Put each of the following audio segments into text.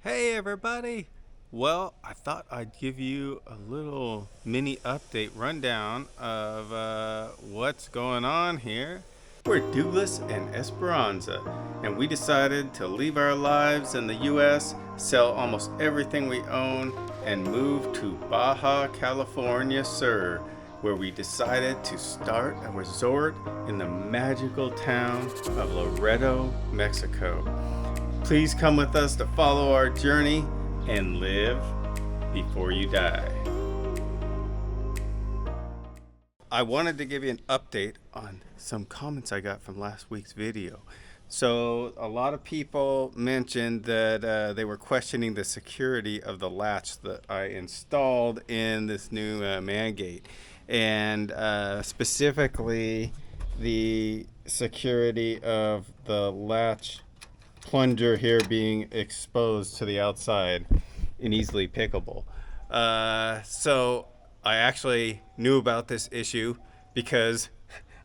Hey everybody! Well, I thought I'd give you a little mini update rundown of what's going on here. We're Dooglass and Esperanza, and we decided to leave our lives in the US, sell almost everything we own, and move to Baja, California, sir, where we decided to start a resort in the magical town of Laredo, Mexico. Please come with us to follow our journey and live before you die. I wanted to give you an update on some comments I got from last week's video. So a lot of people mentioned that they were questioning the security of the latch that I installed in this new man gate, and specifically the security of the latch plunger here being exposed to the outside and easily pickable. So I actually knew about this issue because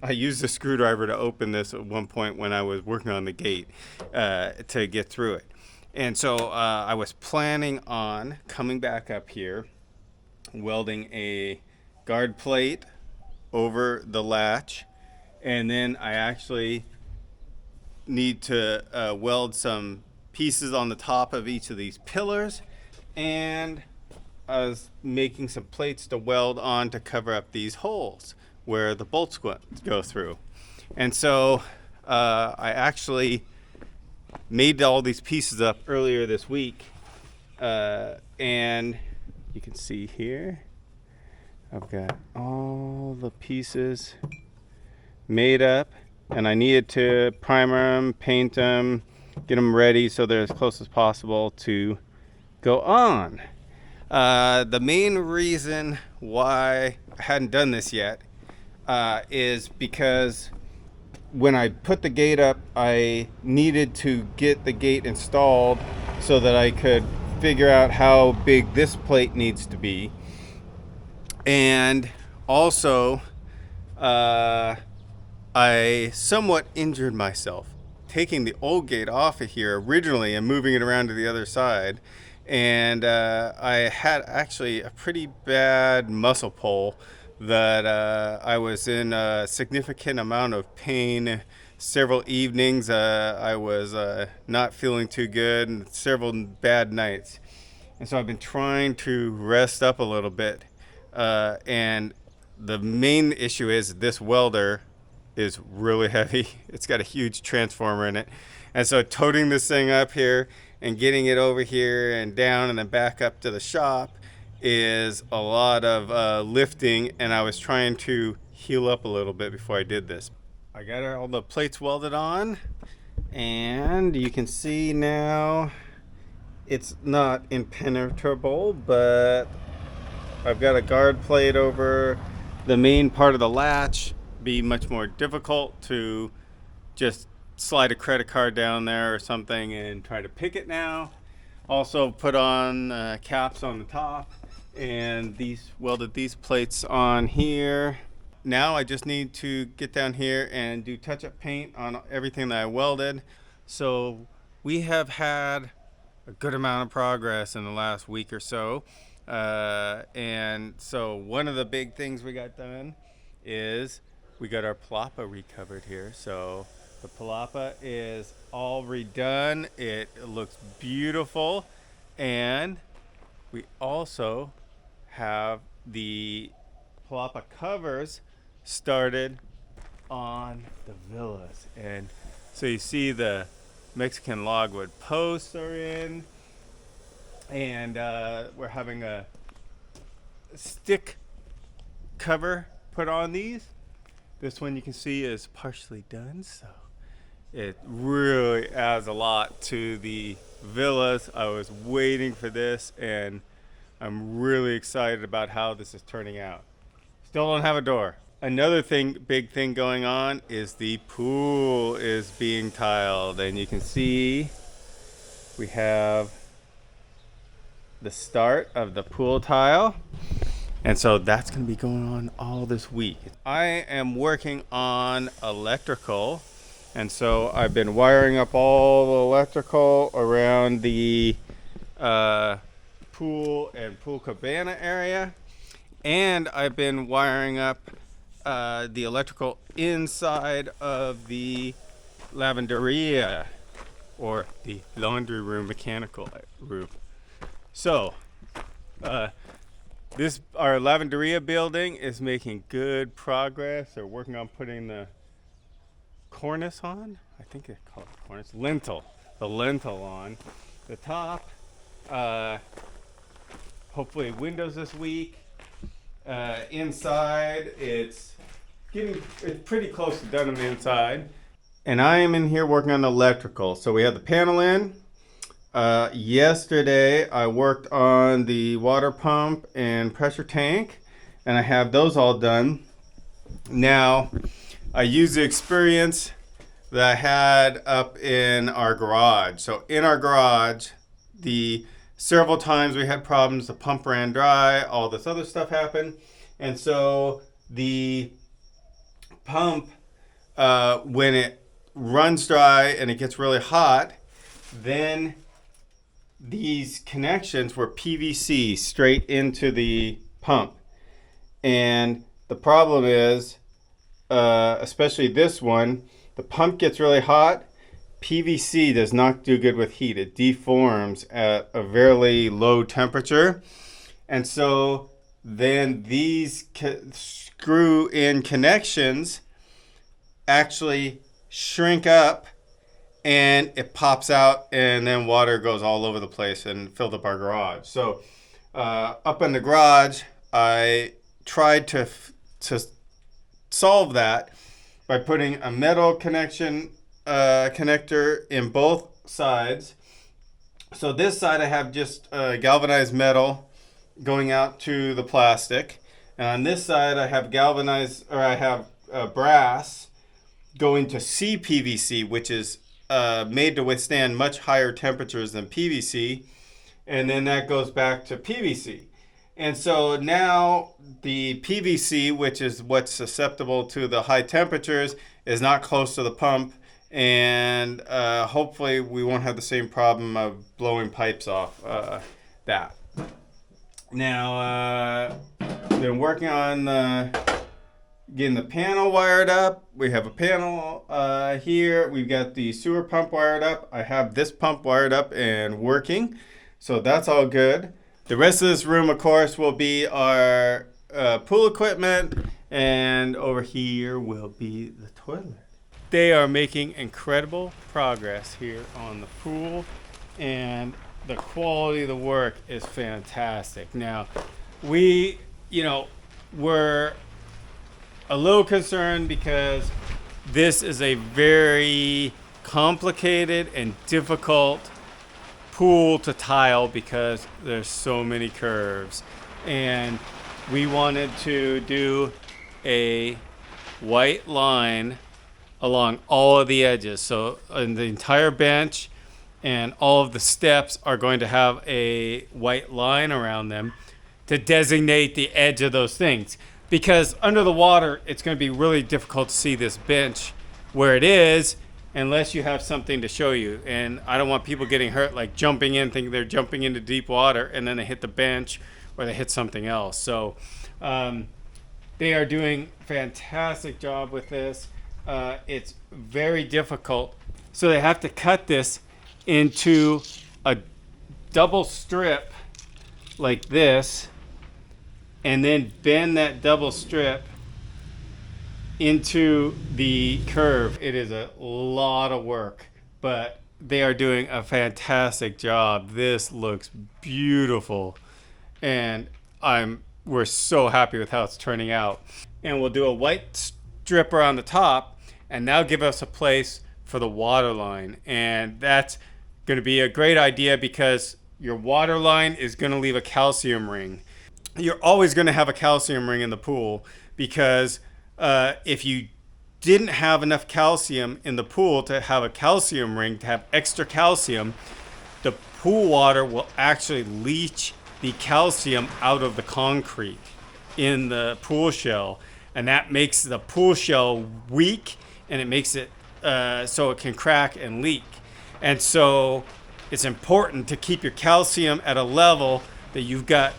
I used a screwdriver to open this at one point when I was working on the gate to get through it. And so I was planning on coming back up here, welding a guard plate over the latch, and then I actually need to weld some pieces on the top of each of these pillars, and I was making some plates to weld on to cover up these holes where the bolts go through. And so I actually made all these pieces up earlier this week, and you can see here I've got all the pieces made up, and I needed to primer them, paint them, get them ready so they're as close as possible to go on. The main reason why I hadn't done this yet is because when I put the gate up, I needed to get the gate installed so that I could figure out how big this plate needs to be. And also, I somewhat injured myself taking the old gate off of here originally and moving it around to the other side. And I had actually a pretty bad muscle pull that I was in a significant amount of pain several evenings. I was not feeling too good, and several bad nights. And so I've been trying to rest up a little bit. And the main issue is this welder is really heavy. It's got a huge transformer in it. And so toting this thing up here and getting it over here and down and then back up to the shop is a lot of lifting, and I was trying to heal up a little bit before I did this. I got all the plates welded on, and you can see now it's not impenetrable, but I've got a guard plate over the main part of the latch. Be much more difficult to just slide a credit card down there or something and try to pick it now. Also put on caps on the top, and welded these plates on here. Now I just need to get down here and do touch-up paint on everything that I welded. So we have had a good amount of progress in the last week or so. And so one of the big things we got done is we got our Palapa recovered here. So the Palapa is all redone. It looks beautiful. And we also have the Palapa covers started on the villas. And so you see the Mexican logwood posts are in. And we're having a stick cover put on these. This one you can see is partially done, so it really adds a lot to the villas. I was waiting for this, and I'm really excited about how this is turning out. Still don't have a door. Another big thing going on is the pool is being tiled, and you can see we have the start of the pool tile. And so that's going to be going on all this week. I am working on electrical, and so I've been wiring up all the electrical around the pool and pool cabana area. And I've been wiring up the electrical inside of the lavanderia, or the laundry room mechanical room. So this our lavanderia building is making good progress. They're working on putting the cornice on. I think they call it cornice. The lintel on the top. Hopefully windows this week. Inside, it's pretty close to done on the inside. And I am in here working on electrical. So we have the panel in. Yesterday, I worked on the water pump and pressure tank, and I have those all done. Now, I used the experience that I had up in our garage. So in our garage, several times we had problems. The pump ran dry, all this other stuff happened. And so the pump, when it runs dry and it gets really hot, then these connections were PVC straight into the pump. And the problem is, especially this one, the pump gets really hot. PVC does not do good with heat. It deforms at a very low temperature. And so then these screw-in connections actually shrink up, and it pops out, and then water goes all over the place and filled up our garage. So up in the garage, I tried to solve that by putting a metal connector in both sides. So this side I have just galvanized metal going out to the plastic, and on this side I have brass going to CPVC, which is made to withstand much higher temperatures than PVC, and then that goes back to PVC. And so now the PVC, which is what's susceptible to the high temperatures, is not close to the pump, and hopefully we won't have the same problem of blowing pipes off that. Now, been working on getting the panel wired up. We have a panel here. We've got the sewer pump wired up. I have this pump wired up and working, so that's all good. The rest of this room, of course, will be our pool equipment, and over here will be the toilet. They are making incredible progress here on the pool, and the quality of the work is fantastic. Now, we're a little concerned because this is a very complicated and difficult pool to tile because there's so many curves, and we wanted to do a white line along all of the edges. So in the entire bench and all of the steps are going to have a white line around them to designate the edge of those things, because under the water it's going to be really difficult to see this bench where it is unless you have something to show you. And I don't want people getting hurt, like jumping in, thinking they're jumping into deep water, and then they hit the bench or they hit something else. So they are doing a fantastic job with this. It's very difficult. So they have to cut this into a double strip like this, and then bend that double strip into the curve. It is a lot of work, but they are doing a fantastic job. This looks beautiful, and we're so happy with how it's turning out. And we'll do a white strip around the top, and that'll give us a place for the water line. And that's going to be a great idea because your water line is going to leave a calcium ring. You're always going to have a calcium ring in the pool, because if you didn't have enough calcium in the pool to have a calcium ring, to have extra calcium, the pool water will actually leach the calcium out of the concrete in the pool shell, and that makes the pool shell weak, and it makes it so it can crack and leak. And so it's important to keep your calcium at a level that you've got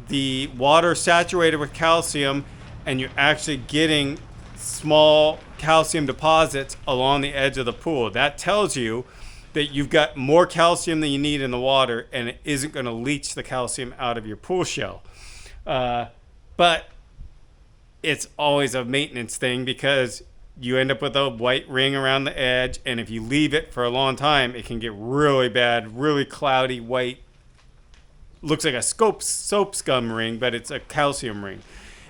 the water saturated with calcium and you're actually getting small calcium deposits along the edge of the pool. That tells you that you've got more calcium than you need in the water and it isn't going to leach the calcium out of your pool shell. But it's always a maintenance thing because you end up with a white ring around the edge, and if you leave it for a long time, it can get really bad, really cloudy white. Looks like a soap scum ring, but it's a calcium ring.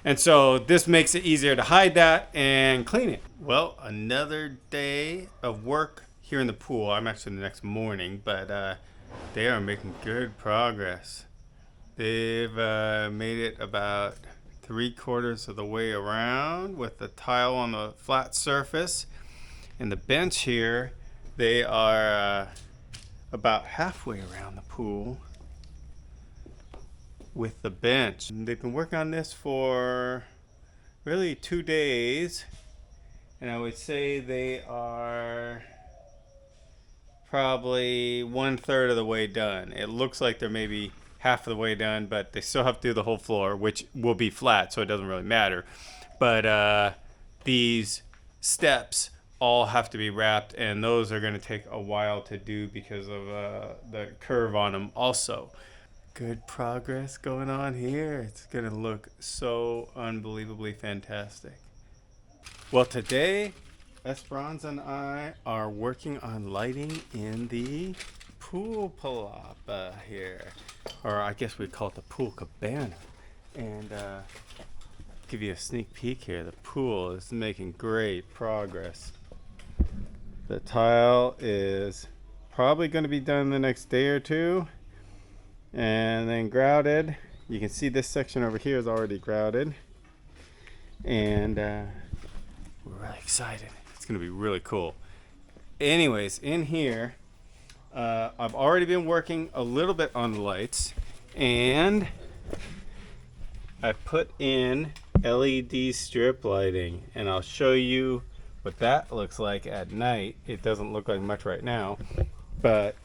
And so this makes it easier to hide that and clean it. Well, another day of work here in the pool. I'm actually the next morning, but they are making good progress. They've made it about 3/4 of the way around with the tile on the flat surface. And the bench here, they are about halfway around the pool with the bench. And they've been working on this for really 2 days. And I would say they are probably 1/3 of the way done. It looks like they're maybe half of the way done, but they still have to do the whole floor, which will be flat, so it doesn't really matter. But these steps all have to be wrapped, and those are going to take a while to do because of the curve on them also. Good progress going on here. It's going to look so unbelievably fantastic. Well, today, Esperanza and I are working on lighting in the pool Palapa here, or I guess we'd call it the pool cabana. And give you a sneak peek here. The pool is making great progress. The tile is probably going to be done the next day or two, and then grouted. You can see this section over here is already grouted, and we're really excited. It's going to be really cool. Anyways, in here I've already been working a little bit on the lights, and I put in LED strip lighting, and I'll show you what that looks like at night. It doesn't look like much right now, but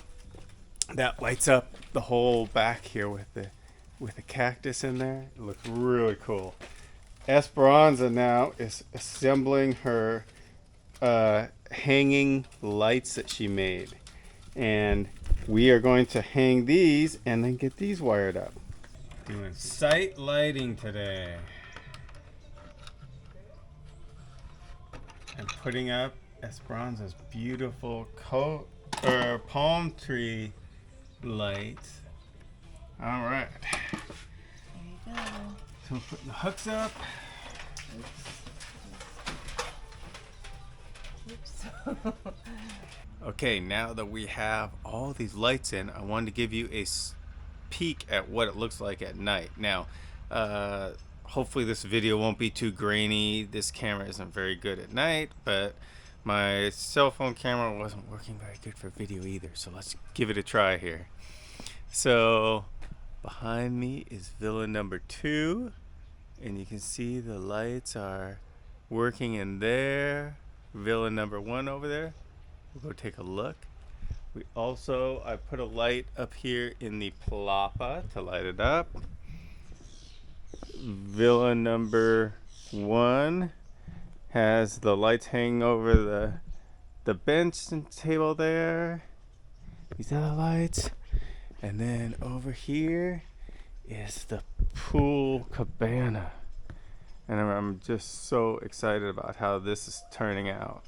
that lights up the whole back here with the cactus in there. It looks really cool. Esperanza now is assembling her hanging lights that she made. And we are going to hang these and then get these wired up. Doing site lighting today. And putting up Esperanza's beautiful palm tree lights. All right. There you go. So we're putting the hooks up. Oops. Okay, now that we have all these lights in, I wanted to give you a peek at what it looks like at night. Now, hopefully this video won't be too grainy. This camera isn't very good at night, but my cell phone camera wasn't working very good for video either, so let's give it a try here. So behind me is villa number 2, and you can see the lights are working in there. Villa number 1 over there. We'll go take a look. I put a light up here in the Palapa to light it up. Villa number 1 has the lights hanging over the bench and table there. These are the lights. And then over here is the pool cabana. And I'm just so excited about how this is turning out.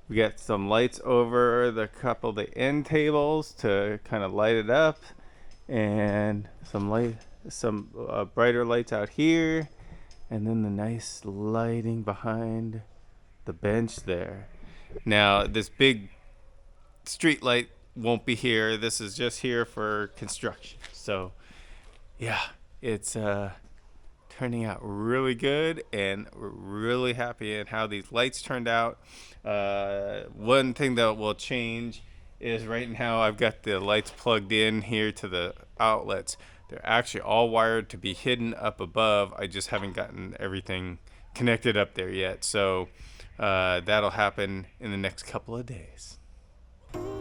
We got some lights over the the end tables to kind of light it up, and some brighter lights out here, and then the nice lighting behind the bench there. Now this big street light won't be here. This is just here for construction. So yeah, it's turning out really good, and we're really happy at how these lights turned out. One thing that will change is right now I've got the lights plugged in here to the outlets. They're actually all wired to be hidden up above. I just haven't gotten everything connected up there yet, so that'll happen in the next couple of days.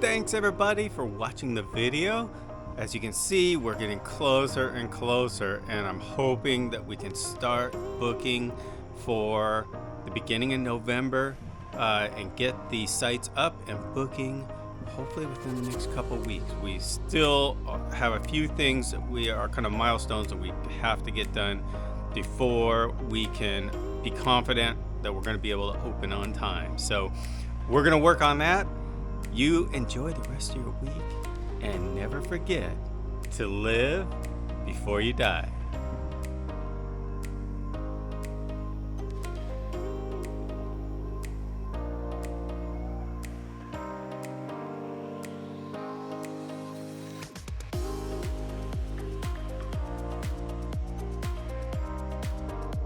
thanks everybody for watching the video. As you can see, we're getting closer and closer, and I'm hoping that we can start booking for the beginning of November and get the sites up and booking hopefully within the next couple weeks. We still have a few things that we are kind of milestones that we have to get done before we can be confident that we're going to be able to open on time. So we're going to work on that. You enjoy the rest of your week, and never forget to live before you die.